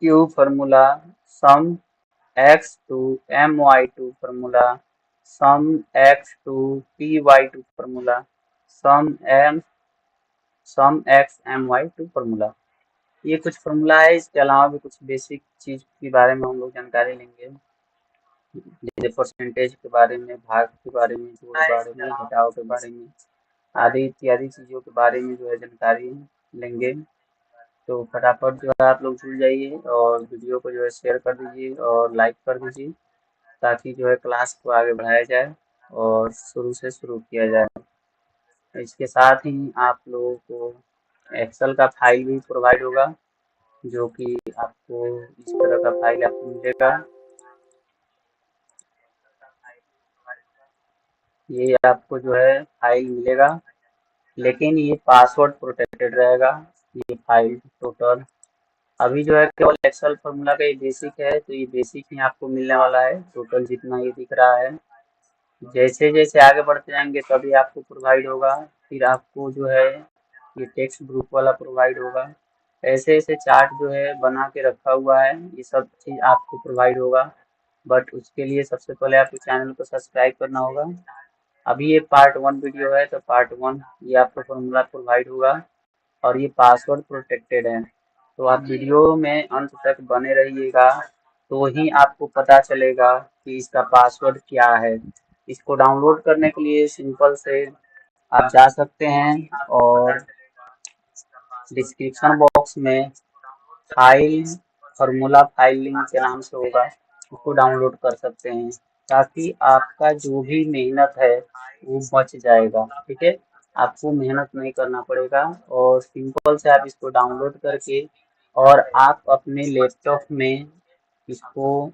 Q formula, sum x to my2 formula, sum x to py2 formula, sum x my2 formula। ये कुछ formula है। इसके अलावा भी कुछ बेसिक चीज के बारे में हम लोग जानकारी लेंगे, जैसे परसेंटेज के बारे में, भाग के बारे में, जोड़ के बारे में, घटाव के बारे में, आदि इत्यादि चीजों के बारे में जो है जानकारी लेंगे। तो फटाफट जो है आप लोग जुड़ जाइए और वीडियो को जो है शेयर कर दीजिए और लाइक कर दीजिए, ताकि जो है क्लास को आगे बढ़ाया जाए और शुरू से शुरू किया जाए। इसके साथ ही आप लोगों को एक्सेल का फाइल भी प्रोवाइड होगा, जो कि आपको इस तरह का फाइल आपको मिलेगा। ये आपको जो है फाइल मिलेगा, लेकिन ये पासवर्ड प्रोटेक्टेड रहेगा। ये फाइल टोटल अभी जो है केवल एक्सेल फॉर्मूला का ये बेसिक है, तो ये बेसिक ही आपको मिलने वाला है। टोटल जितना ये दिख रहा है, जैसे जैसे आगे बढ़ते जाएंगे तभी आपको प्रोवाइड होगा। फिर आपको जो है ये टेक्स्ट ग्रुप वाला प्रोवाइड होगा। ऐसे ऐसे चार्ट जो है बना के रखा हुआ है, ये सब चीज़ आपको प्रोवाइड होगा। बट उसके लिए सबसे पहले आपको चैनल को सब्सक्राइब करना होगा। अभी ये पार्ट 1 वीडियो है, तो पार्ट 1 ये आपको फॉर्मूला प्रोवाइड होगा और ये पासवर्ड प्रोटेक्टेड है। तो आप वीडियो में अंत तक बने रहिएगा, तो ही आपको पता चलेगा कि इसका पासवर्ड क्या है। इसको डाउनलोड करने के लिए सिंपल से आप जा सकते हैं और डिस्क्रिप्शन बॉक्स में फाइल फॉर्मूला फाइल लिंक के नाम से होगा, उसको डाउनलोड कर सकते हैं, ताकि आपका जो भी मेहनत है वो बच जाएगा। ठीक है, आपको मेहनत नहीं करना पड़ेगा और सिंपल से आप इसको डाउनलोड करके और आप अपने लैपटॉप में इसको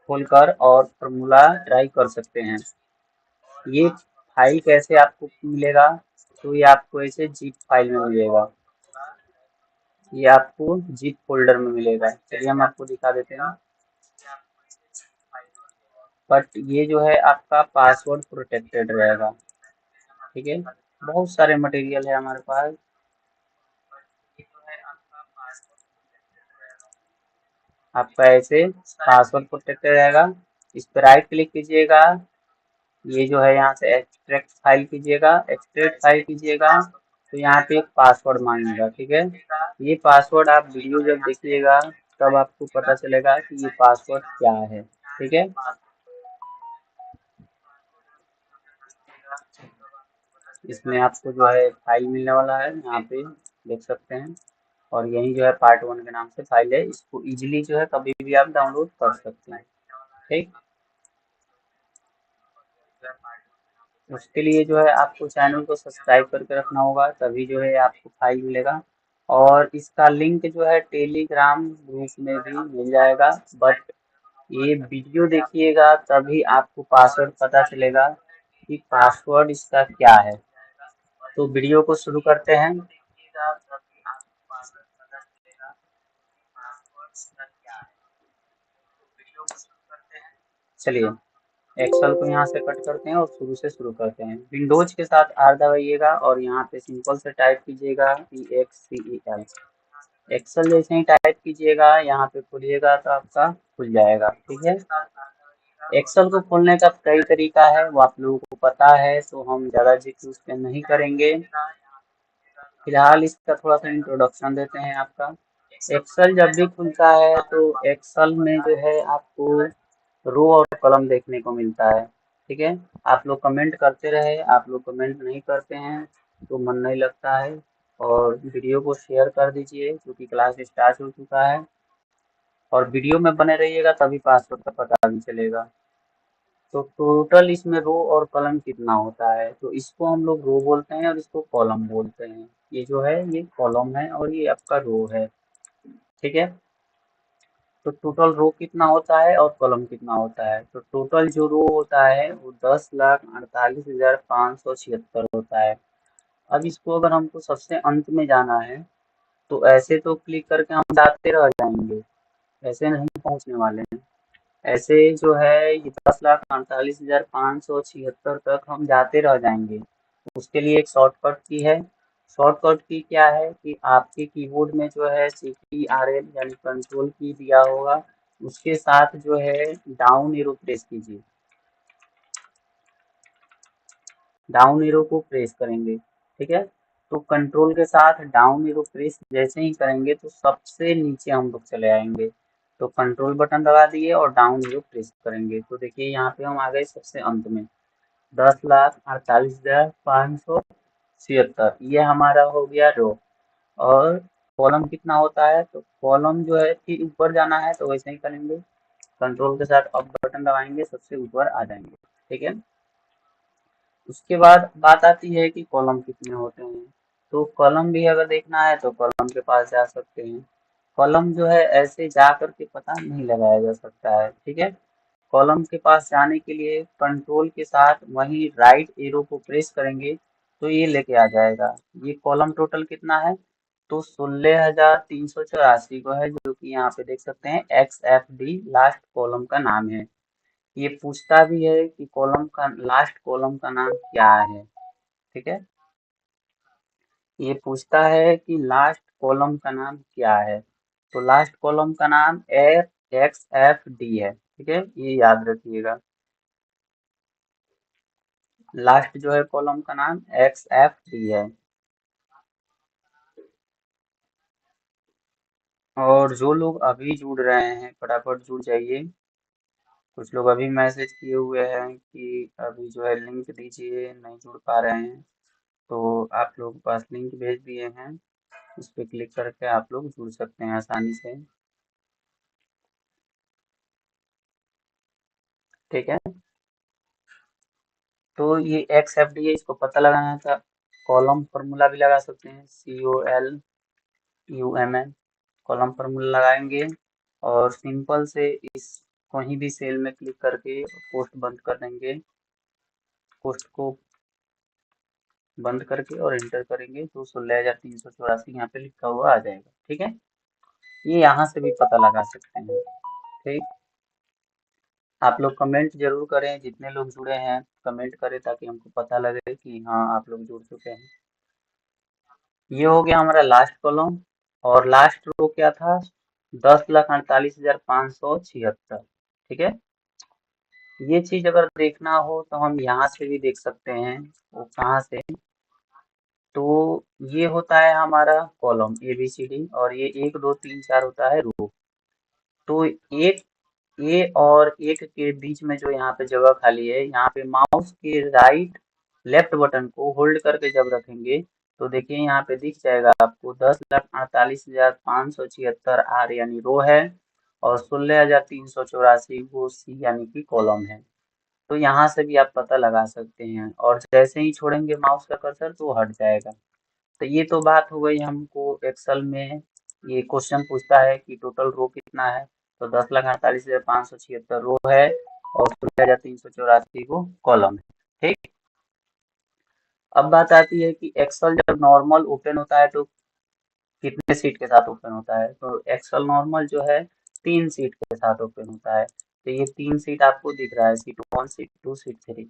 खोलकर और फॉर्मूला ट्राई कर सकते हैं। ये फाइल कैसे आपको मिलेगा, तो ये आपको ऐसे जिप फाइल में मिलेगा। ये आपको जिप फोल्डर में मिलेगा। चलिए हम आपको दिखा देते हैं। बट ये जो है आपका पासवर्ड प्रोटेक्टेड रहेगा। ठीक है, बहुत सारे मटेरियल है हमारे पास। आपका ऐसे पासवर्ड प्रोटेक्टेड रहेगा। इस पर राइट क्लिक कीजिएगा, ये जो है यहाँ से एक्सट्रैक्ट फाइल कीजिएगा। एक्सट्रैक्ट फाइल कीजिएगा तो यहाँ पे एक पासवर्ड मांगेगा। ठीक है, ये पासवर्ड आप वीडियो जब देखिएगा तब आपको पता चलेगा कि ये पासवर्ड क्या है। ठीक है, इसमें आपको जो है फाइल मिलने वाला है, यहाँ पे देख सकते हैं। और यही जो है पार्ट 1 के नाम से फाइल है। इसको इजीली जो है कभी भी आप डाउनलोड कर सकते हैं। ठीक, उसके लिए जो है आपको चैनल को सब्सक्राइब करके रखना होगा, तभी जो है आपको फाइल मिलेगा। और इसका लिंक जो है टेलीग्राम ग्रुप में भी मिल जाएगा। बट ये वीडियो देखिएगा तभी आपको पासवर्ड पता चलेगा कि पासवर्ड इसका क्या है। तो वीडियो को शुरू करते हैं। चलिए एक्सेल को यहाँ से कट करते हैं और शुरू से शुरू करते हैं। विंडोज के साथ R दबाइएगा और यहाँ पे सिंपल से टाइप कीजिएगा EXCEL। एक्सेल जैसे ही टाइप कीजिएगा यहाँ पे खोलिएगा तो आपका खुल जाएगा। ठीक है, एक्सेल को खोलने का कई तरीका है, वो आप लोगों को पता है, तो हम ज़्यादा जिक्र उस पर नहीं करेंगे। फिलहाल इसका थोड़ा सा इंट्रोडक्शन देते हैं आपका। एक्सेल जब भी खुलता है तो एक्सेल में जो है आपको रो और कॉलम देखने को मिलता है। ठीक है, आप लोग कमेंट करते रहे, आप लोग कमेंट नहीं करते हैं तो मन नहीं लगता है। और वीडियो को शेयर कर दीजिए, क्योंकि क्लास स्टार्ट हो चुका है। और वीडियो में बने रहिएगा तभी पासवर्ड का पता भी चलेगा। तो टोटल इसमें रो और कॉलम कितना होता है, तो इसको हम लोग रो बोलते हैं और इसको कॉलम बोलते हैं। ये जो है ये कॉलम है और ये आपका रो है। ठीक है, तो टोटल रो कितना होता है और कॉलम कितना होता है, तो टोटल जो रो होता है वो 10,48,576 होता है। अब इसको अगर हमको सबसे अंत में जाना है तो ऐसे तो क्लिक करके हम जाते रह जाएंगे, ऐसे नहीं पहुंचने वाले हैं। ऐसे जो है ये 10,48,576 तक हम जाते रह जाएंगे। उसके लिए एक शॉर्टकट की है, शॉर्टकट की क्या है कि आपके कीबोर्ड में जो है CTRL यानी कंट्रोल की दिया होगा, उसके साथ जो है डाउन एरो प्रेस कीजिए, डाउन एरो को प्रेस करेंगे, ठीक है। तो कंट्रोल के साथ डाउन एरो प्रेस जैसे ही करेंगे तो सबसे नीचे हम लोग चले आएंगे। तो कंट्रोल बटन दबा दिए और डाउन एरो प्रेस करेंगे तो देखिए यहाँ पे हम आ गए सबसे अंत में 10,48,576, ये हमारा हो गया रो। और कॉलम कितना होता है, तो कॉलम जो है फिर ऊपर जाना है तो वैसे ही करेंगे, कंट्रोल के साथ अप बटन दबाएंगे सबसे ऊपर आ जाएंगे, ठीक है। उसके बाद बात आती है कि कॉलम कितने होते हैं। तो कॉलम भी अगर देखना है तो कॉलम के पास जा सकते हैं। कॉलम जो है ऐसे जा करके पता नहीं लगाया जा सकता है, ठीक है। कॉलम के पास जाने के लिए कंट्रोल के साथ वही राइट एरो को प्रेस करेंगे तो ये लेके आ जाएगा। ये कॉलम टोटल कितना है, तो 16,384 को है, जो कि यहाँ पे देख सकते हैं XFD लास्ट कॉलम का नाम है। ये पूछता भी है कि कॉलम का लास्ट कॉलम का नाम क्या है, ठीक है। ये पूछता है कि लास्ट कॉलम का नाम क्या है, तो लास्ट कॉलम का नाम XFD है, ठीक है, ये याद रखिएगा। लास्ट जो है कॉलम का नाम XFD है। और जो लोग अभी जुड़ रहे हैं फटाफट जुड़ जाइए। कुछ लोग अभी मैसेज किए हुए हैं कि अभी जो है लिंक दीजिए, नहीं जुड़ पा रहे हैं, तो आप लोग के पास लिंक भेज दिए हैं, उस पर क्लिक करके आप लोग जुड़ सकते हैं आसानी से, ठीक है। तो ये XFD है, इसको पता लगाना था। कॉलम फार्मूला भी लगा सकते हैं, COLUMN, कॉलम फार्मूला लगाएंगे और सिंपल से इस कहीं भी सेल में क्लिक करके पोस्ट बंद कर देंगे, पोस्ट को बंद करके और एंटर करेंगे तो 16,384 यहाँ पे लिखा हुआ आ जाएगा, ठीक है। ये यहाँ से भी पता लगा सकते हैं, ठीक। आप लोग कमेंट जरूर करें, जितने लोग जुड़े हैं कमेंट करें ताकि हमको पता लगे कि हाँ आप लोग जुड़ चुके हैं। ये हो गया हमारा लास्ट कॉलम। और लास्ट रो क्या था, 10,48,576, ठीक है। ये चीज अगर देखना हो तो हम यहाँ से भी देख सकते हैं, वो कहाँ से, तो ये होता है हमारा कॉलम ABCD और ये 1 2 3 4 होता है रो। तो एक ए और एक के बीच में जो यहाँ पे जगह खाली है, यहाँ पे माउस के राइट लेफ्ट बटन को होल्ड करके जब रखेंगे तो देखिए यहाँ पे दिख जाएगा आपको 10,48,576 आर यानी रो है और 16,384 वो सी यानी कि कॉलम है। तो यहाँ से भी आप पता लगा सकते हैं और जैसे ही छोड़ेंगे माउस का कर्सर तो हट जाएगा। तो ये तो बात हो गई, हमको एक्सेल में ये क्वेश्चन पूछता है कि टोटल रो कितना है, तो 10,48,576 रो है और 16,384 को कॉलम है, ठीक। अब बात आती है कि एक्सेल जब नॉर्मल ओपन होता है तो कितने सीट के साथ ओपन होता है, तो एक्सेल नॉर्मल जो है 3 सीट के साथ ओपन होता है। तो ये 3 सीट आपको दिख रहा है, सीट 1 सीट 2 सीट 3।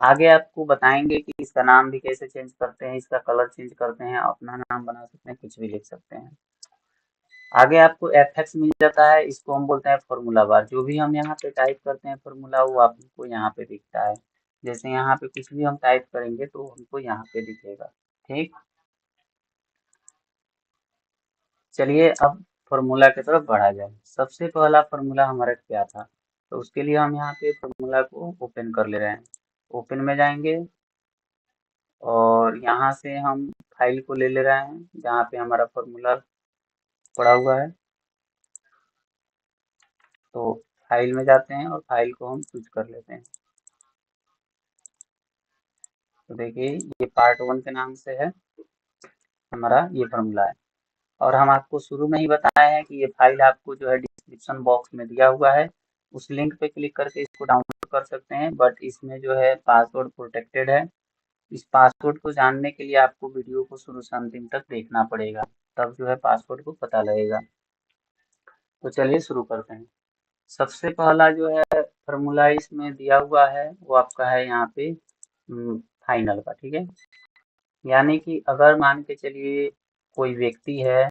आगे आपको बताएंगे कि इसका नाम भी कैसे चेंज करते हैं, इसका कलर चेंज करते हैं, अपना नाम बना सकते हैं, कुछ भी लिख सकते हैं। आगे आपको FX मिल जाता है, इसको हम बोलते हैं फॉर्मूला बार। जो भी हम यहाँ पे टाइप करते हैं फॉर्मूला वो आपको यहाँ पे दिखता है। जैसे यहाँ पे कुछ भी हम टाइप करेंगे तो हमको यहाँ पे दिखेगा, ठीक। चलिए अब फॉर्मूला की तरफ बढ़ा जाए। सबसे पहला फॉर्मूला हमारा क्या था, तो उसके लिए हम यहाँ पे फॉर्मूला को ओपन कर ले रहे हैं। ओपन में जाएंगे और यहाँ से हम फाइल को ले ले रहे हैं जहाँ पे हमारा फॉर्मूला पड़ा हुआ है। तो फाइल में जाते हैं और फाइल को हम चूज कर लेते हैं। तो देखिए ये पार्ट 1 के नाम से है हमारा ये फॉर्मूला है। और हम आपको शुरू में ही बताए हैं कि ये फाइल आपको जो है डिस्क्रिप्शन बॉक्स में दिया हुआ है, उस लिंक पे क्लिक करके इसको डाउनलोड कर सकते हैं। बट इसमें जो है पासवर्ड प्रोटेक्टेड है, इस पासवर्ड को जानने के लिए आपको वीडियो को शुरू से अंतिम तक देखना पड़ेगा, तब जो है पासवर्ड को पता लगेगा। तो चलिए शुरू करते हैं। सबसे पहला जो है फॉर्मूला इसमें दिया हुआ है वो आपका है यहाँ पे फाइनल का, ठीक है। यानी कि अगर मान के चलिए कोई व्यक्ति है,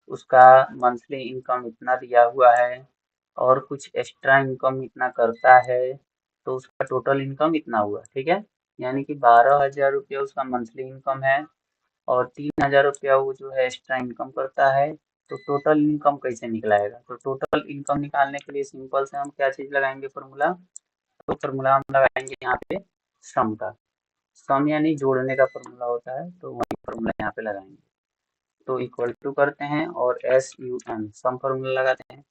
उसका मंथली इनकम इतना दिया हुआ है और कुछ एक्स्ट्रा इनकम इतना करता है, तो उसका टोटल इनकम इतना हुआ, ठीक है। यानी कि 12,000 उसका मंथली इनकम है और 3,000 वो जो है एक्स्ट्रा इनकम करता है, तो टोटल इनकम कैसे निकलाएगा? तो टोटल इनकम निकालने के लिए सिंपल से हम क्या चीज़ लगाएंगे फॉर्मूला? तो फॉर्मूला हम लगाएंगे यहाँ पे सम का। सम यानी जोड़ने का फॉर्मूला होता है, तो वही फॉर्मूला यहाँ पे लगाएंगे। तो इक्वल टू करते हैं और SUM सम फॉर्मूला लगाते हैं।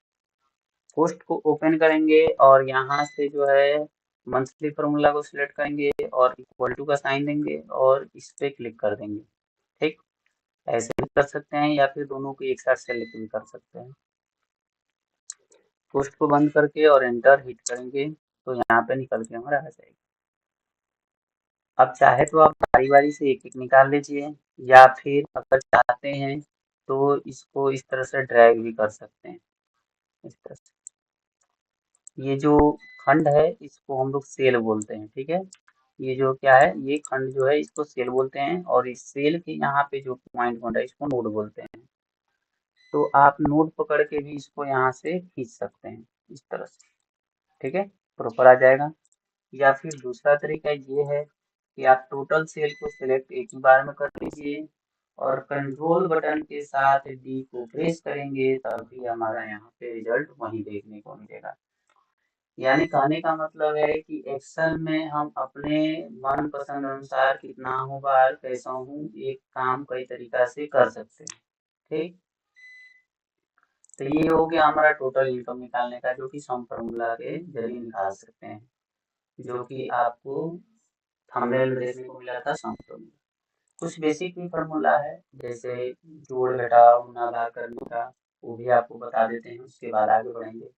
पोस्ट को ओपन करेंगे और यहाँ से जो है मंथली फॉर्मूला को सिलेक्ट करेंगे और इक्वल टू का साइन देंगे और इस पे क्लिक कर देंगे। ठीक, ऐसे भी कर सकते हैं या फिर दोनों को एक साथ सेलेक्ट भी कर सकते हैं। पोस्ट को बंद करके और एंटर हिट करेंगे तो यहाँ पे निकल के हमारा आ जाएगा। अब चाहे तो आप बारी बारी से एक एक निकाल लीजिए, या फिर अगर चाहते हैं तो इसको इस तरह से ड्रैग भी कर सकते हैं, इस तरह से। ये जो खंड है इसको हम लोग सेल बोलते हैं, ठीक है। ये जो क्या है, ये खंड जो है इसको सेल बोलते हैं और इस सेल के यहाँ पे जो पॉइंट होता है इसको नोड बोलते हैं। तो आप नोड पकड़ के भी इसको यहाँ से खींच सकते हैं इस तरह से, ठीक है, प्रॉपर आ जाएगा। या फिर दूसरा तरीका ये है कि आप टोटल सेल को सिलेक्ट एक ही बार में कर लीजिए और कंट्रोल बटन के साथ डी को प्रेस करेंगे, तभी हमारा यहाँ पे रिजल्ट वही देखने को मिलेगा। यानी कहने का मतलब है कि एक्सेल में हम अपने मन पसंद अनुसार कितना हूँ बार कैसा हूँ एक काम कई तरीका से कर सकते हैं, ठीक। तो ये हो गया हमारा टोटल इनकम निकालने का, जो कि सम फॉर्मूला के जरिए निकाल सकते हैं, जो कि आपको थंबनेल में देखने को मिला था सम फॉर्मूला। कुछ बेसिक भी फॉर्मूला है, जैसे जोड़ घटाव गुणा भाग करने का, वो भी आपको बता देते हैं, उसके बाद आगे बढ़ेंगे।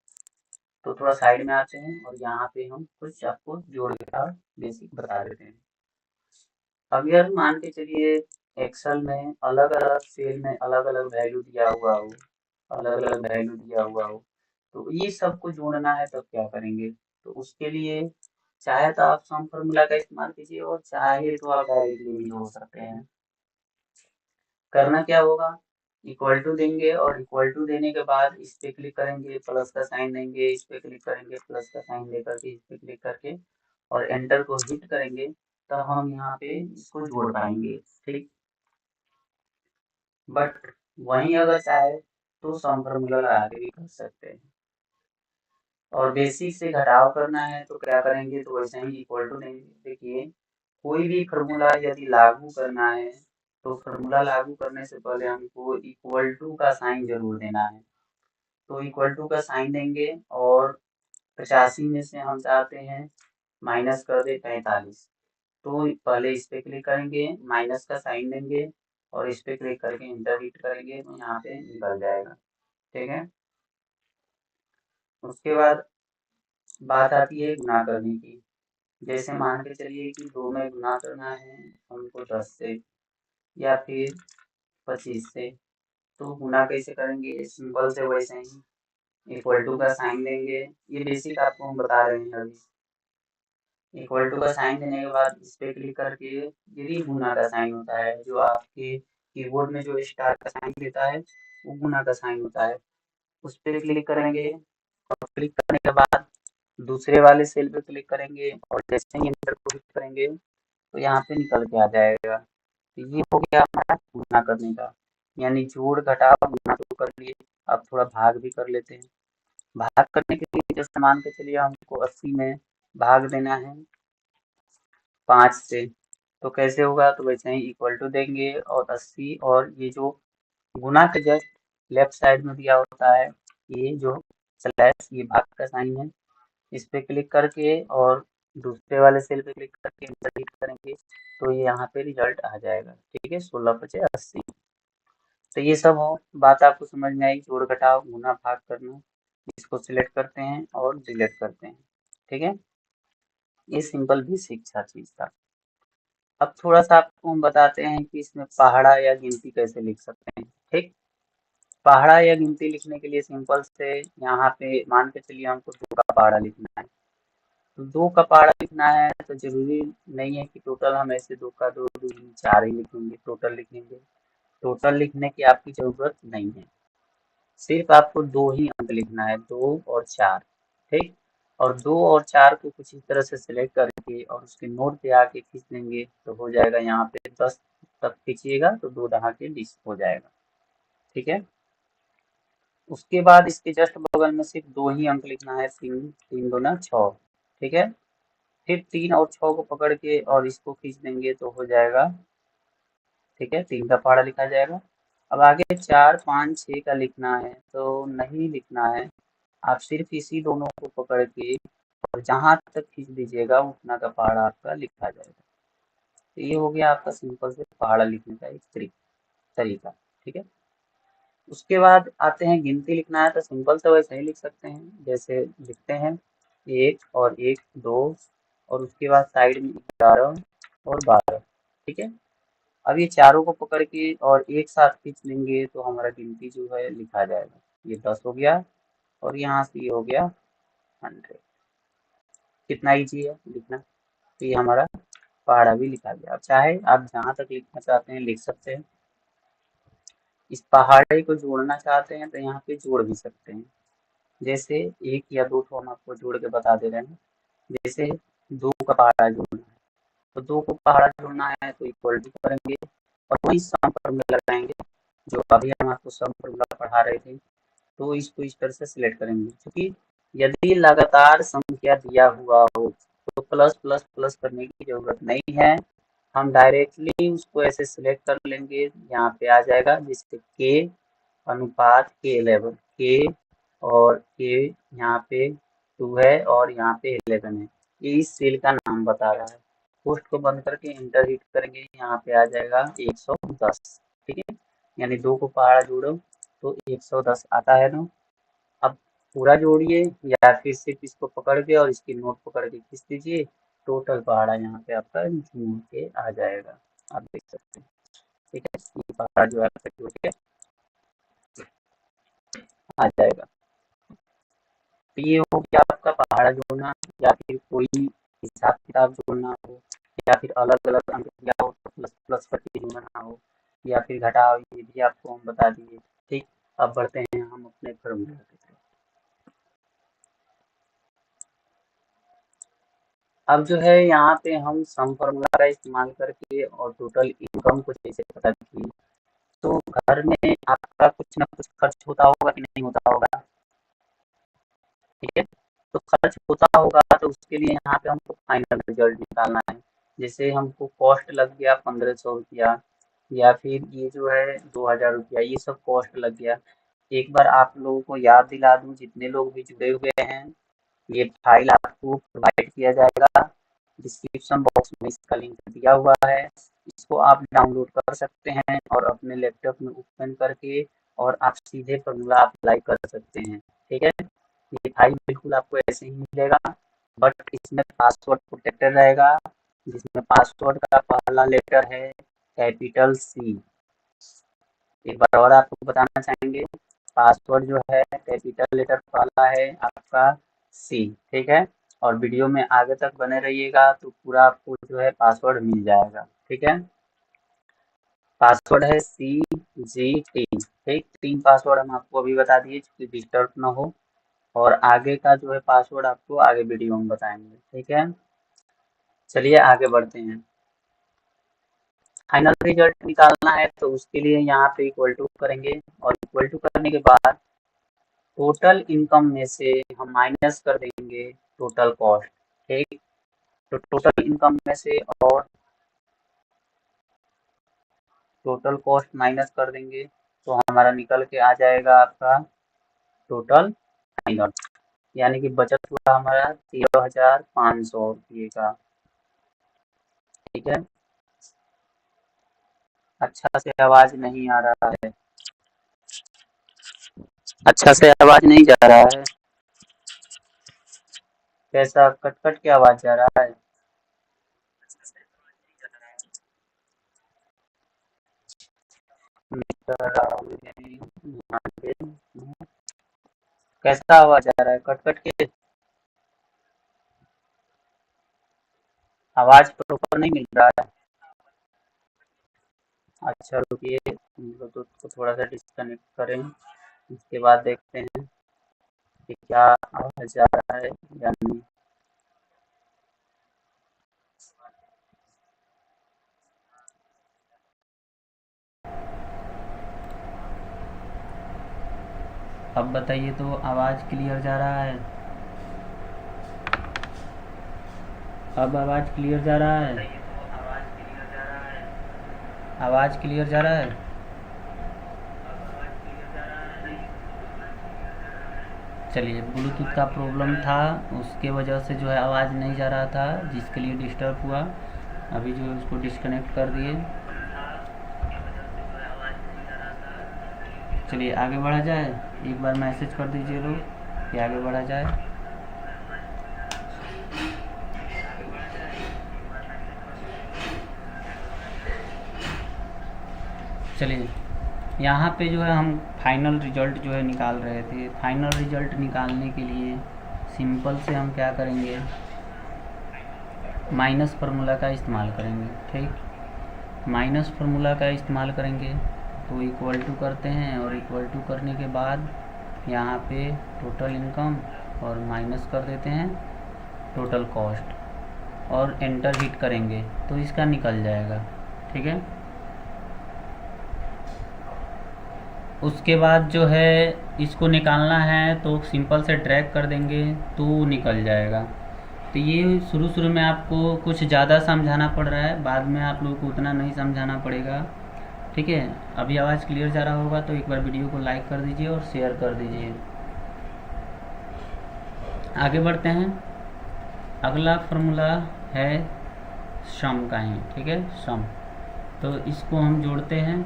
तो थोड़ा साइड में आते हैं और यहाँ पे हम कुछ आपको जोड़ घटाव बेसिक बता देते हैं। अगर मान के चलिए एक्सेल में अलग अलग सेल में अलग अलग वैल्यू दिया हुआ हो, अलग अलग वैल्यू दिया हुआ हो, तो ये सबको जोड़ना है तब क्या करेंगे? तो उसके लिए चाहे तो आप सम फॉर्मूला का इस्तेमाल कीजिए और चाहे तो आप डायरेक्टली भी जोड़ सकते हैं। करना क्या होगा, इक्वल टू देंगे और इक्वल टू देने के बाद इस पे क्लिक करेंगे, प्लस का साइन देंगे, इस पे क्लिक करेंगे, प्लस का साइन देकर के इस पे क्लिक करके और एंटर को हिट करेंगे, तब हम यहाँ पे इसको जोड़ पाएंगे, ठीक। बट वहीं अगर चाहे तो सम फॉर्मूला लगा के भी कर सकते हैं। और बेसिक से घटाव करना है तो क्या करेंगे, तो वैसे ही इक्वल टू देंगे। देखिए कोई भी फार्मूला यदि लागू करना है तो फार्मूला लागू करने से पहले हमको इक्वल टू का साइन जरूर देना है। तो इक्वल टू का साइन देंगे और 85 में से हम चाहते हैं माइनस कर दे 45, तो पहले इस पे क्लिक करेंगे, माइनस का साइन देंगे और इस पे क्लिक करके इंटर हिट करेंगे तो यहाँ पे निकल जाएगा, ठीक है। उसके बाद बात आती है गुना करने की। जैसे मान के चलिए कि 2 में गुना करना है हमको 10 से या फिर 25 से, तो गुना कैसे करेंगे? सिंपल से वैसे ही इक्वल टू का साइन देंगे, ये बेसिक आपको हम बता रहे हैं अभी। इक्वल टू का साइन देने के बाद इस पे क्लिक करके यदि गुना का साइन होता है, जो आपके कीबोर्ड में जो स्टार का साइन देता है वो गुना का साइन होता है, उस पे क्लिक करेंगे और क्लिक करने के बाद दूसरे वाले सेल पे क्लिक करेंगे और जैसे ही एंटर को क्लिक करेंगे तो यहाँ पे निकल के आ जाएगा। तो ये हो गया हमारा गुणा करने का, यानी जोड़ घटाव गुणा तो कर लिए, अब थोड़ा भाग भी कर लेते हैं। भाग करने के लिए जैसे मान के चलिए हमको 80 में भाग देना है 5 से, तो कैसे होगा? तो वैसे ही इक्वल टू देंगे और 80 और ये जो गुना के जस्ट लेफ्ट साइड में दिया होता है ये जो स्लैश, ये भाग का साइन है, इस पे क्लिक करके और दूसरे वाले सेल पे क्लिक करके इंटर हिट करेंगे तो ये यहाँ पे रिजल्ट आ जाएगा, ठीक है, 16/5 80। तो ये सब हो बात आपको समझ में आई, जोड़ घटाव गुना भाग करना। इसको सिलेक्ट करते हैं और डिलीट करते हैं, ठीक है। ये सिंपल बेसिक सा चीज था। अब थोड़ा सा आपको हम बताते हैं कि इसमें पहाड़ा या गिनती कैसे लिख सकते हैं, ठीक। पहाड़ा या गिनती लिखने के लिए सिंपल से यहाँ पे मान के चलिए हमको 2 का पहाड़ा लिखना है, तो 2 का पहाड़ा लिखना है तो जरूरी नहीं है कि टोटल हम ऐसे 2 का 2 2 4 ही लिखेंगे, टोटल लिखेंगे। टोटल लिखने की आपकी जरूरत नहीं है, सिर्फ आपको 2 ही अंक लिखना है, 2 और 4। ठीक। और 2 और 4 को कुछ इस तरह से सिलेक्ट करके और उसके नोड पे आके खींच देंगे तो हो जाएगा। यहाँ पे 10 तक खींचिएगा तो 2 दहाके 20 हो जाएगा। ठीक है। उसके बाद इसके जस्ट बगल में सिर्फ 2 ही अंक लिखना है, 3 3 दूना 6। ठीक है। फिर 3 और 6 को पकड़ के और इसको खींच देंगे तो हो जाएगा। ठीक है, 3 का पहाड़ा लिखा जाएगा। अब आगे 4 5 6 का लिखना है तो नहीं लिखना है, आप सिर्फ इसी दोनों को पकड़ के और जहां तक खींच दीजिएगा उतना का पहाड़ा आपका लिखा जाएगा। तो ये हो गया आपका सिंपल से पहाड़ा लिखने का एक तरीका। ठीक है। उसके बाद आते हैं गिनती लिखना है तो सिंपल से वैसे ही लिख सकते हैं जैसे लिखते हैं, 1 और 1 2 और उसके बाद साइड में 11 और 12। ठीक है। अब ये चारों को पकड़ के और एक साथ खींच लेंगे तो हमारा गिनती जो है लिखा जाएगा। ये 10 हो गया और यहाँ से ये हो गया 100। कितना ईजी है लिखना। तो ये हमारा पहाड़ा भी लिखा गया। अब चाहे आप जहाँ तक लिखना चाहते हैं लिख सकते हैं। इस पहाड़े को जोड़ना चाहते हैं तो यहाँ पे जोड़ भी सकते हैं। जैसे 1 या 2 तो हम आपको जोड़ के बता दे रहे हैं। जैसे 2 का पहाड़ा जोड़ना है तो 2 को पहाड़ा जोड़ना है तो इक्वल टू करेंगे और वही सम फॉर्मूला लगाएंगे जो अभी हम आपको सम फॉर्मूला पढ़ा रहे थे। तो इसको इस तरह से सिलेक्ट करेंगे क्योंकि यदि लगातार संख्या दिया हुआ हो तो प्लस प्लस प्लस करने की जरूरत नहीं है। हम डायरेक्टली उसको ऐसे सिलेक्ट कर लेंगे, यहाँ पे आ जाएगा जिससे के अनुपात के 11 के और के यहाँ पे 2 है और यहाँ पे 11 है। ये इस सेल का नाम बता रहा है। पोस्ट को बंद करके इंटर हिट करेंगे, यहाँ पे आ जाएगा 110। ठीक है। यानी 2 को पहाड़ा जोड़ो तो 110 आता है ना। अब पूरा जोड़िए या फिर सिर्फ इसको पकड़ के और इसकी नोट पकड़ के खींच दीजिए, टोटल पहाड़ा यहाँ पे आपका जोड़ के आ जाएगा। आप देख सकते हैं। ठीक है। ये पहाड़ा जो है आपका जोड़ के आ जाएगा। तो ये हो गया आपका पहाड़ा जोड़ना, या फिर कोई हिसाब किताब जोड़ना हो या फिर अलग अलग अंक दिया हो तो प्लस प्लस करके जोड़ना हो या फिर घटाओ, ये भी आपको हम बता दिए। ठीक। अब बढ़ते हैं हम अपने फॉर्मूला की तरफ। अब जो है यहाँ पे हम सम फॉर्मूला का इस्तेमाल करके और टोटल इनकम को जैसे पता की, तो घर में आपका कुछ ना कुछ खर्च होता होगा कि नहीं होता होगा। ठीक है। तो खर्च होता होगा तो उसके लिए यहाँ पे हमको फाइनल रिजल्ट निकालना है। जैसे हमको कॉस्ट लग गया 1500 रुपया या फिर ये जो है 2000 रुपया, ये सब कॉस्ट लग गया। एक बार आप लोगों को याद दिला दूं, जितने लोग भी जुड़े हुए हैं, ये फाइल आपको प्रोवाइड किया जाएगा। डिस्क्रिप्शन बॉक्स में इसका लिंक दिया हुआ है। इसको आप डाउनलोड कर सकते हैं और अपने लैपटॉप में ओपन करके और आप सीधे फॉर्मूला अप्लाई कर सकते हैं। ठीक है। ये फाइल बिल्कुल आपको ऐसे ही मिलेगा, बट इसमें पासवर्ड प्रोटेक्टेड रहेगा, जिसमें पासवर्ड का पहला लेटर है कैपिटल सी। एक बार और आपको बताना चाहेंगे, पासवर्ड जो है कैपिटल लेटर पहला है आपका सी। ठीक है। और वीडियो में आगे तक बने रहिएगा तो पूरा आपको जो है पासवर्ड मिल जाएगा। ठीक है। पासवर्ड है CGT। ठीक। 3 पासवर्ड हम आपको अभी बता दिए क्योंकि डिस्टर्ब ना हो, और आगे का जो है पासवर्ड आपको आगे वीडियो में बताएंगे। ठीक है। चलिए आगे बढ़ते हैं। फाइनल रिजल्ट निकालना है तो उसके लिए यहाँ पे इक्वल टू करेंगे और इक्वल टू करने के बाद टोटल इनकम में से हम माइनस कर देंगे टोटल कॉस्ट। ठीक। तो टोटल इनकम में से और टोटल कॉस्ट माइनस कर देंगे तो हमारा निकल के आ जाएगा आपका टोटल फाइनल, यानी कि बचत हुआ हमारा 13,500 रुपये का। ठीक है। अच्छा से आवाज नहीं आ रहा है। अच्छा से आवाज नहीं जा रहा है। कैसा कट कट के आवाज जा रहा है। मिस्टर राहुल यहाँ पे कैसा आवाज आ रहा है, कट कट के। आवाज प्रॉपर नहीं मिल रहा है। अच्छा रुकिए, ब्लूटूथ को थोड़ा सा डिस्कनेक्ट करें, उसके बाद देखते हैं कि क्या आवाज आ रहा है या नहीं। अब बताइए, तो आवाज क्लियर जा रहा है? अब आवाज क्लियर जा रहा है? आवाज क्लियर जा रहा है? चलिए, ब्लूटूथ का प्रॉब्लम था, उसके वजह से जो है आवाज़ नहीं जा रहा था, जिसके लिए डिस्टर्ब हुआ। अभी जो है उसको डिस्कनेक्ट कर दिए। चलिए आगे बढ़ा जाए। एक बार मैसेज कर दीजिए लोग कि आगे बढ़ा जाए। चलिए, यहाँ पे जो है हम फाइनल रिजल्ट जो है निकाल रहे थे। फाइनल रिजल्ट निकालने के लिए सिंपल से हम क्या करेंगे, माइनस फार्मूला का इस्तेमाल करेंगे। ठीक, माइनस फार्मूला का इस्तेमाल करेंगे तो इक्वल टू करते हैं, और इक्वल टू करने के बाद यहाँ पे टोटल इनकम और माइनस कर देते हैं टोटल कॉस्ट, और एंटर हिट करेंगे तो इसका निकल जाएगा। ठीक है, उसके बाद जो है इसको निकालना है तो सिंपल से ड्रैग कर देंगे तो निकल जाएगा। तो ये शुरू में आपको कुछ ज़्यादा समझाना पड़ रहा है, बाद में आप लोगों को उतना नहीं समझाना पड़ेगा। ठीक है, अभी आवाज़ क्लियर जा रहा होगा तो एक बार वीडियो को लाइक कर दीजिए और शेयर कर दीजिए। आगे बढ़ते हैं। अगला फार्मूला है सम का ही। ठीक है, सम, तो इसको हम जोड़ते हैं।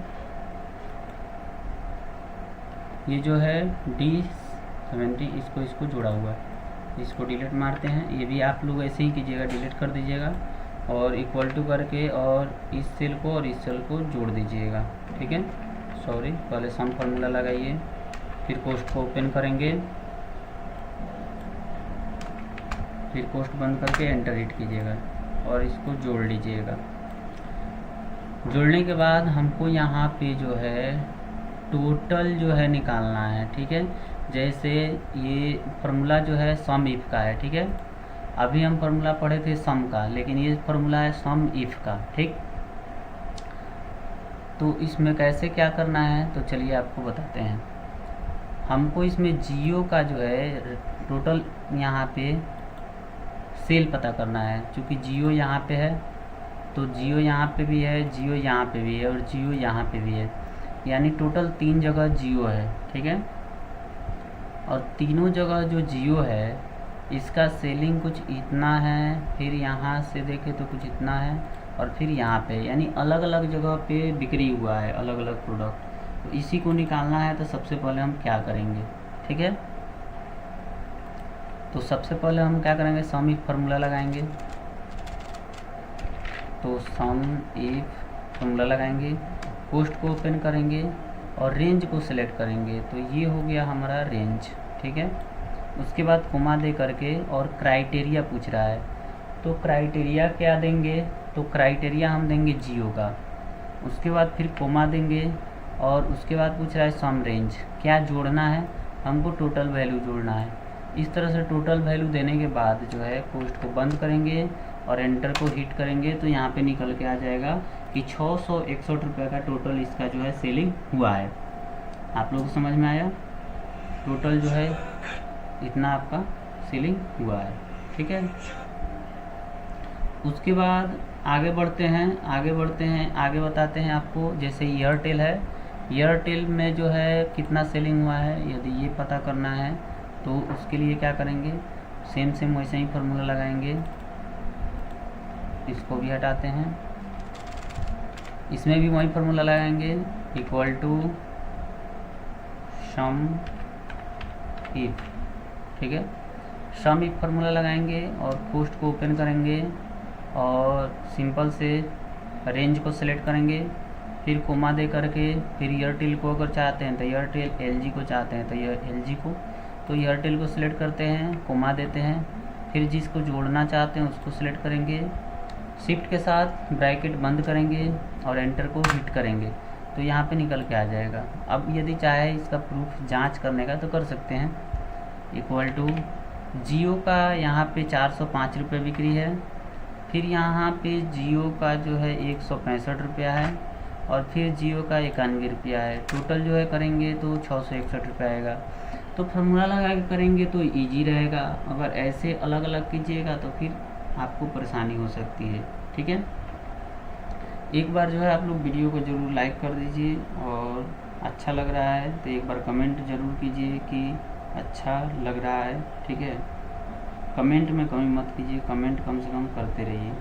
ये जो है D70, इसको जोड़ा हुआ है, इसको डिलीट मारते हैं। ये भी आप लोग ऐसे ही कीजिएगा, डिलीट कर दीजिएगा और इक्वल टू करके और इस सेल को और इस सेल को जोड़ दीजिएगा। ठीक है, सॉरी, पहले सम फार्मूला लगाइए, फिर कोस्ट को ओपन करेंगे, फिर कोस्ट बंद करके एंटर हिट कीजिएगा और इसको जोड़ लीजिएगा। जोड़ने के बाद हमको यहाँ पे जो है टोटल जो है निकालना है। ठीक है, जैसे ये फार्मूला जो है सम इफ का है। ठीक है, अभी हम फार्मूला पढ़े थे सम का, लेकिन ये फार्मूला है सम इफ का। ठीक, तो इसमें कैसे क्या करना है तो चलिए आपको बताते हैं। हमको इसमें जियो का जो है टोटल यहाँ पे सेल पता करना है। चूँकि जियो यहाँ पे है तो जियो यहाँ पे भी है, जियो यहाँ पे भी है और जियो यहाँ पे भी है, यानी टोटल 3 जगह जियो है। ठीक है, और तीनों जगह जो जियो है इसका सेलिंग कुछ इतना है, फिर यहाँ से देखें तो कुछ इतना है, और फिर यहाँ पे, यानी अलग अलग जगह पे बिक्री हुआ है अलग अलग प्रोडक्ट। तो इसी को निकालना है तो सबसे पहले हम क्या करेंगे। ठीक है, तो सबसे पहले हम क्या करेंगे, सम इफ फार्मूला लगाएंगे। तो सम इफ फार्मूला लगाएंगे, पोस्ट को ओपन करेंगे और रेंज को सिलेक्ट करेंगे, तो ये हो गया हमारा रेंज। ठीक है, उसके बाद कोमा दे करके और क्राइटेरिया पूछ रहा है, तो क्राइटेरिया क्या देंगे, तो क्राइटेरिया हम देंगे जियो का। उसके बाद फिर कोमा देंगे और उसके बाद पूछ रहा है सम रेंज, क्या जोड़ना है, हमको टोटल वैल्यू जोड़ना है। इस तरह से टोटल वैल्यू देने के बाद जो है पोस्ट को बंद करेंगे और एंटर को हिट करेंगे तो यहाँ पे निकल के आ जाएगा कि 661 रुपये का टोटल इसका जो है सेलिंग हुआ है। आप लोगों को समझ में आया? टोटल जो है इतना आपका सेलिंग हुआ है। ठीक है, उसके बाद आगे बढ़ते हैं, आगे बताते हैं आपको। जैसे एयरटेल है, एयरटेल में जो है कितना सेलिंग हुआ है, यदि ये पता करना है तो उसके लिए क्या करेंगे, सेम वैसे ही फार्मूला लगाएंगे। इसको भी हटाते हैं, इसमें भी वही फार्मूला लगाएंगे, इक्वल टू सम इफ। ठीक है, सम इफ फार्मूला लगाएंगे और पोस्ट को ओपन करेंगे और सिंपल से रेंज को सिलेक्ट करेंगे, फिर कोमा दे करके फिर एयरटेल को अगर चाहते हैं तो एयरटेल, एलजी को चाहते हैं तो एलजी को, तो एयरटेल को सिलेक्ट करते हैं, कोमा देते हैं, फिर जिसको जोड़ना चाहते हैं उसको सिलेक्ट करेंगे शिफ्ट के साथ ब्रैकेट बंद करेंगे और एंटर को हिट करेंगे तो यहाँ पे निकल के आ जाएगा। अब यदि चाहे इसका प्रूफ जांच करने का तो कर सकते हैं। इक्वल टू जियो का यहाँ पे 405 रुपये बिक्री है, फिर यहाँ पे जियो का जो है 165 रुपया है और फिर जियो का 91 रुपया है। टोटल जो है करेंगे तो 661 रुपया आएगा। तो फार्मूला लगा के करेंगे तो इजी रहेगा, अगर ऐसे अलग अलग कीजिएगा तो फिर आपको परेशानी हो सकती है। ठीक है, एक बार जो है आप लोग वीडियो को ज़रूर लाइक कर दीजिए और अच्छा लग रहा है तो एक बार कमेंट ज़रूर कीजिए कि अच्छा लग रहा है। ठीक है, कमेंट में कमी मत कीजिए, कमेंट कम से कम करते रहिए।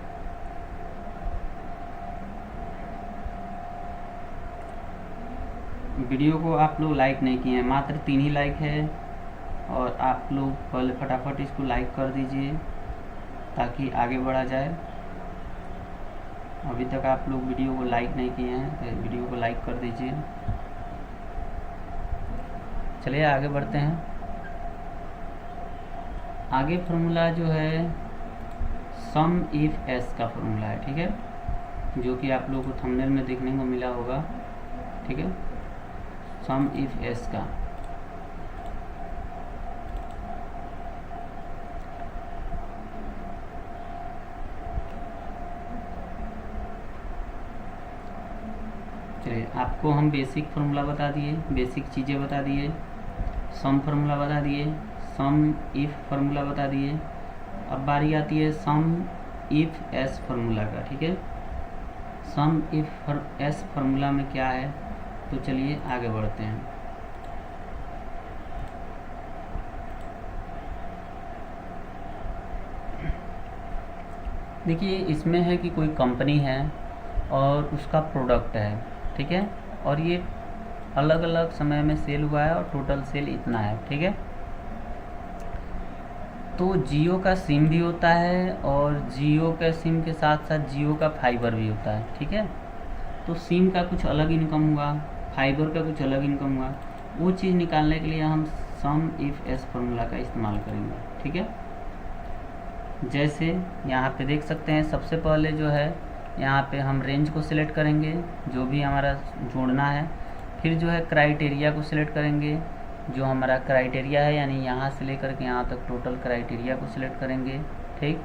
वीडियो को आप लोग लाइक नहीं किए हैं, मात्र 3 ही लाइक है और आप लोग पहले फटाफट इसको लाइक कर दीजिए ताकि आगे बढ़ा जाए। अभी तक आप लोग वीडियो को लाइक नहीं किए हैं तो वीडियो को लाइक कर दीजिए। चलिए आगे बढ़ते हैं। आगे फार्मूला जो है सम इफ एस का फार्मूला है। ठीक है, जो कि आप लोगों को थंबनेल में देखने को मिला होगा। ठीक है, सम इफ एस का चलिए आपको हम बेसिक फार्मूला बता दिए, बेसिक चीज़ें बता दिए, सम फार्मूला बता दिए, सम इफ फार्मूला बता दिए। अब बारी आती है सम इफ एस फार्मूला का। ठीक है, सम इफ एस फार्मूला में क्या है तो चलिए आगे बढ़ते हैं। देखिए इसमें है कि कोई कंपनी है और उसका प्रोडक्ट है। ठीक है, और ये अलग अलग समय में सेल हुआ है और टोटल सेल इतना है। ठीक है, तो जियो का सिम भी होता है और जियो के सिम के साथ साथ जियो का फाइबर भी होता है। ठीक है, तो सिम का कुछ अलग इनकम हुआ, फाइबर का कुछ अलग इनकम हुआ, वो चीज़ निकालने के लिए हम सम इफ एस फार्मूला का इस्तेमाल करेंगे। ठीक है, जैसे यहाँ पे देख सकते हैं सबसे पहले जो है यहाँ पे हम रेंज को सिलेक्ट करेंगे जो भी हमारा जोड़ना है, फिर जो है क्राइटेरिया को सिलेक्ट करेंगे जो हमारा क्राइटेरिया है, यानी यहाँ से लेकर के यहाँ तक टोटल क्राइटेरिया को सिलेक्ट करेंगे। ठीक,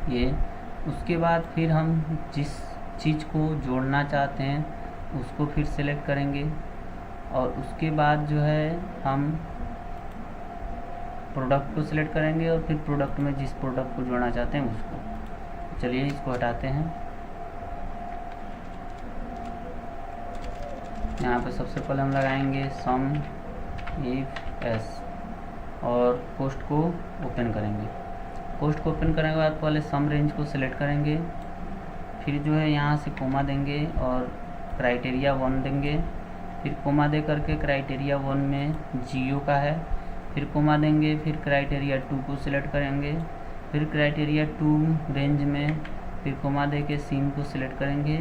ये उसके बाद फिर हम जिस चीज़ को जोड़ना चाहते हैं उसको फिर सिलेक्ट करेंगे और उसके बाद जो है हम प्रोडक्ट को सिलेक्ट करेंगे और फिर प्रोडक्ट में जिस प्रोडक्ट को जोड़ना चाहते हैं उसको। चलिए इसको हटाते हैं। यहाँ पे सबसे पहले हम लगाएंगे सम इफ एस और पोस्ट को ओपन करेंगे। पोस्ट को ओपन करने के बाद पहले सम रेंज को सिलेक्ट करेंगे, फिर जो है यहाँ से कोमा देंगे और क्राइटेरिया 1 देंगे, फिर कोमा दे करके क्राइटेरिया 1 में जियो का है, फिर कोमा देंगे, फिर क्राइटेरिया 2 को सिलेक्ट करेंगे, फिर क्राइटेरिया 2 रेंज में फिर कोमा दे के सिम को सिलेक्ट करेंगे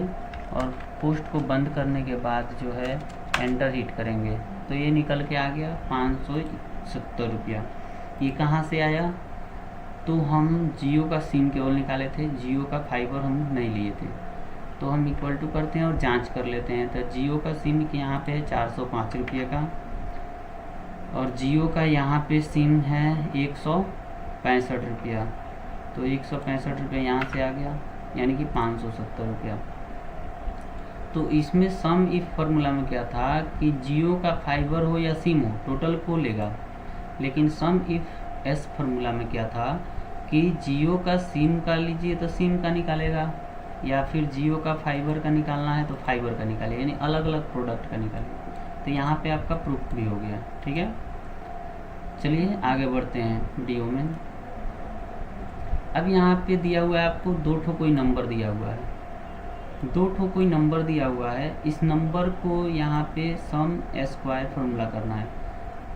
और पोस्ट को बंद करने के बाद जो है एंटर हिट करेंगे तो ये निकल के आ गया 570 रुपया। ये कहाँ से आया तो हम जियो का सिम केवल निकाले थे, जियो का फाइबर हम नहीं लिए थे। तो हम इक्वल टू करते हैं और जांच कर लेते हैं। तो जियो का सिम के यहाँ पे है 405 रुपये का और जियो का यहाँ पे सिम है 165 रुपया, तो 165 रुपये यहाँ से आ गया यानी कि 570 रुपया। तो इसमें सम इफ फार्मूला में क्या था कि जियो का फाइबर हो या सिम हो टोटल को लेगा, लेकिन सम इफ एस फार्मूला में क्या था कि जियो का सिम का लीजिए तो सिम का निकालेगा या फिर जियो का फाइबर का निकालना है तो फाइबर का निकालेगा, यानी अलग अलग प्रोडक्ट का निकालेगा। तो यहाँ पे आपका प्रूफ भी हो गया। ठीक है, चलिए आगे बढ़ते हैं वीडियो में। अब यहाँ पे दिया हुआ है आपको 2 ठो कोई नंबर दिया हुआ है, 2 ठो कोई नंबर दिया हुआ है। इस नंबर को यहाँ पे सम स्क्वायर फार्मूला करना है,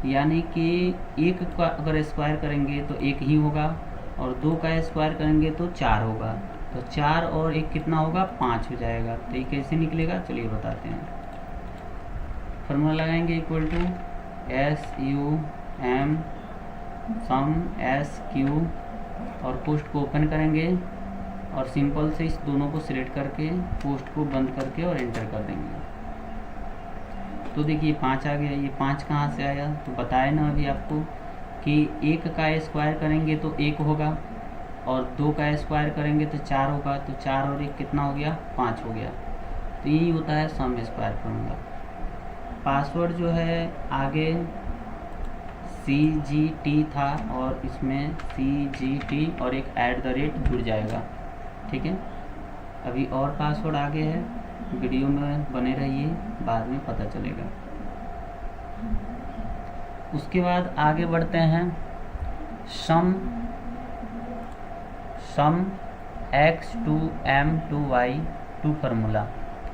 यानी कि 1 का अगर स्क्वायर करेंगे तो 1 ही होगा और 2 का स्क्वायर करेंगे तो 4 होगा। तो 4 और 1 कितना होगा 5 हो जाएगा। तो ये कैसे निकलेगा चलिए बताते हैं। फार्मूला लगाएंगे equal to SUM sum S Q और पोस्ट को ओपन करेंगे और सिंपल से इस दोनों को सिलेक्ट करके पोस्ट को बंद करके और एंटर कर देंगे। तो देखिए 5 आ गया। ये 5 कहाँ से आया, तो बताया ना अभी आपको कि 1 का स्क्वायर करेंगे तो 1 होगा और 2 का स्क्वायर करेंगे तो 4 होगा। तो 4 और 1 कितना हो गया, 5 हो गया। तो यही होता है सम स्क्वायर फार्मूला। पासवर्ड जो है आगे CGT था और इसमें CGT और एक @ जुड़ जाएगा। ठीक है, अभी और पासवर्ड आगे है, वीडियो में बने रहिए, बाद में पता चलेगा। उसके बाद आगे बढ़ते हैं sum x to m to y two formula.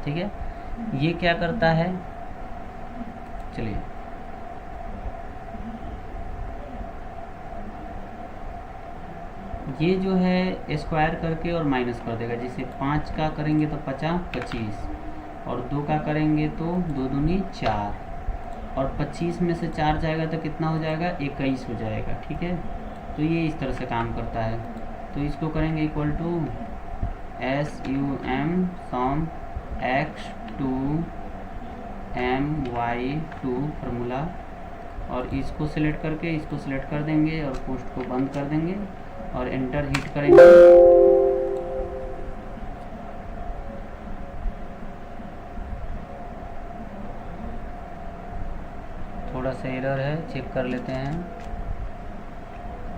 ठीक है, ये क्या करता है, चलिए ये जो है स्क्वायर करके और माइनस कर देगा। जैसे 5 का करेंगे तो 50 25 और 2 का करेंगे तो 2 दूनी 4 और 25 में से 4 जाएगा तो कितना हो जाएगा, 21 हो जाएगा। ठीक है, तो ये इस तरह से काम करता है। तो इसको करेंगे equal to SUM sum x to m y two formula और इसको सिलेक्ट करके इसको सिलेक्ट कर देंगे और पोस्ट को बंद कर देंगे और एंटर हिट करेंगे। थोड़ा सा एरर है, चेक कर लेते हैं।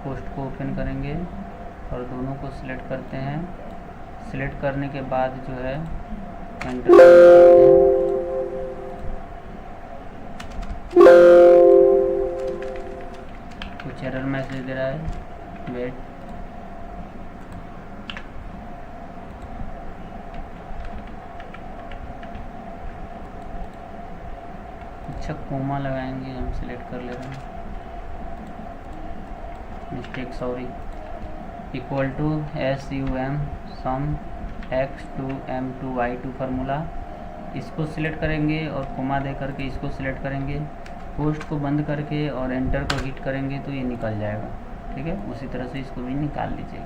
पोस्ट को ओपन करेंगे और दोनों को सिलेक्ट करते हैं। सिलेक्ट करने के बाद जो है एंटर कुछ एरर मैसेज दे रहा है, वेट। अच्छा, कोमा लगाएंगे, हम सिलेक्ट कर ले रहे हैं, mistake, sorry. Equal to SUM sum x to m to y two formula. इसको सिलेक्ट करेंगे और कोमा दे करके इसको सिलेक्ट करेंगे, पोस्ट को बंद करके और एंटर को हिट करेंगे तो ये निकल जाएगा। ठीक है, उसी तरह से इसको भी निकाल लीजिए।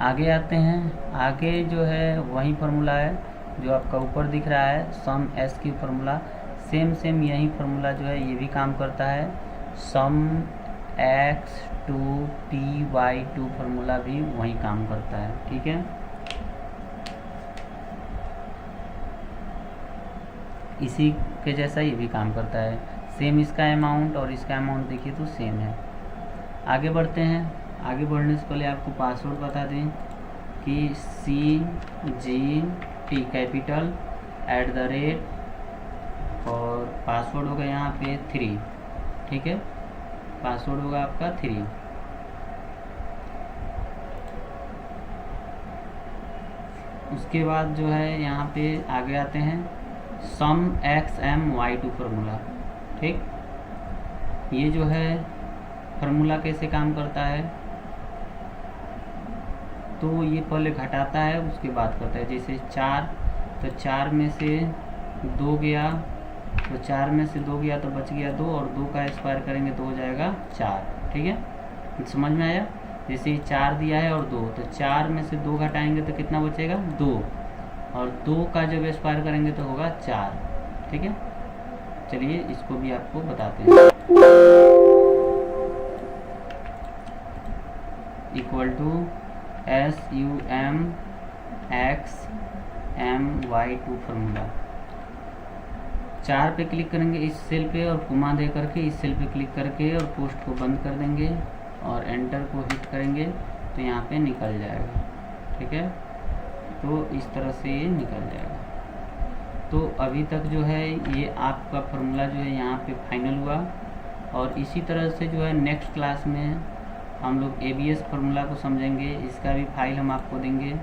आगे आते हैं, आगे जो है वही फार्मूला है जो आपका ऊपर दिख रहा है, सम SQ फार्मूला। सेम यही फार्मूला जो है ये भी काम करता है। Sum x to ty two formula भी वही काम करता है। ठीक है, इसी के जैसा ये भी काम करता है। सेम इसका अमाउंट और इसका अमाउंट देखिए तो सेम है। आगे बढ़ते हैं। आगे बढ़ने से पहले आपको पासवर्ड बता दें कि CGT कैपिटल @ और पासवर्ड होगा यहाँ पे 3। ठीक है, पासवर्ड होगा आपका 3। उसके बाद जो है यहाँ पे आगे आते हैं सम XM y टू फार्मूला। ठीक, ये जो है फार्मूला कैसे काम करता है, तो ये पहले घटाता है उसके बाद करता है। जैसे 4, तो 4 में से 2 गया, तो 4 में से 2 गया तो बच गया 2 और 2 का स्क्वायर करेंगे तो हो जाएगा 4। ठीक है, समझ में आया। जैसे 4 दिया है और 2, तो 4 में से 2 घटाएंगे तो कितना बचेगा, 2 और 2 का जब स्क्वायर करेंगे तो होगा 4। ठीक है, चलिए इसको भी आपको बताते हैं। Equal to SUM XM y two formula. 4 पे क्लिक करेंगे इस सेल पे और कोमा दे करके इस सेल पे क्लिक करके और पोस्ट को बंद कर देंगे और एंटर को हिट करेंगे तो यहाँ पे निकल जाएगा। ठीक है, तो इस तरह से ये निकल जाएगा। तो अभी तक जो है ये आपका फार्मूला जो है यहाँ पे फाइनल हुआ और इसी तरह से जो है नेक्स्ट क्लास में हम लोग ABS फार्मूला को समझेंगे। इसका भी फाइल हम आपको देंगे।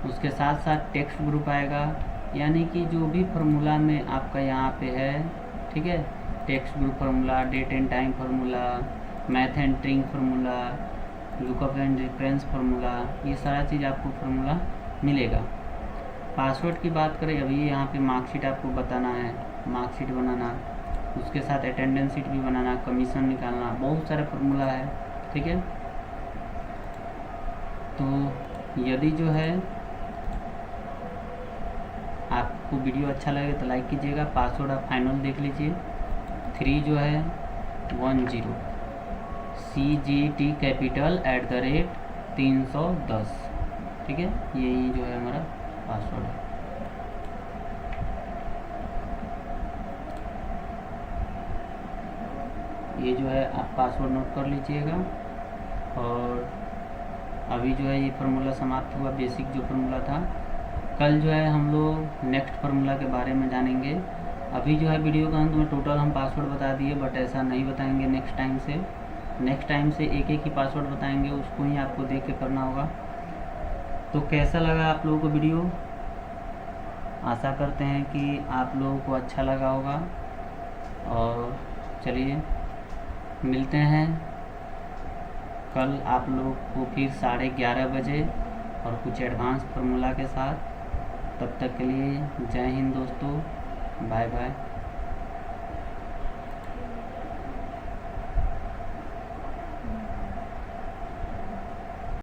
उसके साथ साथ टेक्स्ट ग्रुप आएगा, यानी कि जो भी फार्मूला में आपका यहाँ पे है, ठीक है, text group formula, date and time formula, math and string formula, lookup and reference formula, ये सारा चीज़ आपको फार्मूला मिलेगा। पासवर्ड की बात करें, अभी यहाँ पे मार्कशीट आपको बताना है, मार्कशीट बनाना। उसके साथ अटेंडेंस शीट भी बनाना, कमीशन निकालना, बहुत सारे फार्मूला है। ठीक है, तो यदि जो है आपको वीडियो अच्छा लगे तो लाइक कीजिएगा। पासवर्ड आप फाइनल देख लीजिए। 3 जो है 10 CGT कैपिटल @310। ठीक है, यही जो है हमारा पासवर्ड है। ये जो है आप पासवर्ड नोट कर लीजिएगा। और अभी जो है ये फार्मूला समाप्त हुआ, बेसिक जो फार्मूला था। कल जो है हम लोग नेक्स्ट फार्मूला के बारे में जानेंगे। अभी जो है वीडियो का अंत में टोटल हम पासवर्ड बता दिए, बट ऐसा नहीं बताएंगे नेक्स्ट टाइम से एक एक ही पासवर्ड बताएंगे, उसको ही आपको देख के करना होगा। तो कैसा लगा आप लोगों को वीडियो? आशा करते हैं कि आप लोगों को अच्छा लगा होगा। और चलिए मिलते हैं कल आप लोग को फिर 11:30 बजे और कुछ एडवांस फार्मूला के साथ। तब तक के लिए जय हिंद दोस्तों, बाय बाय।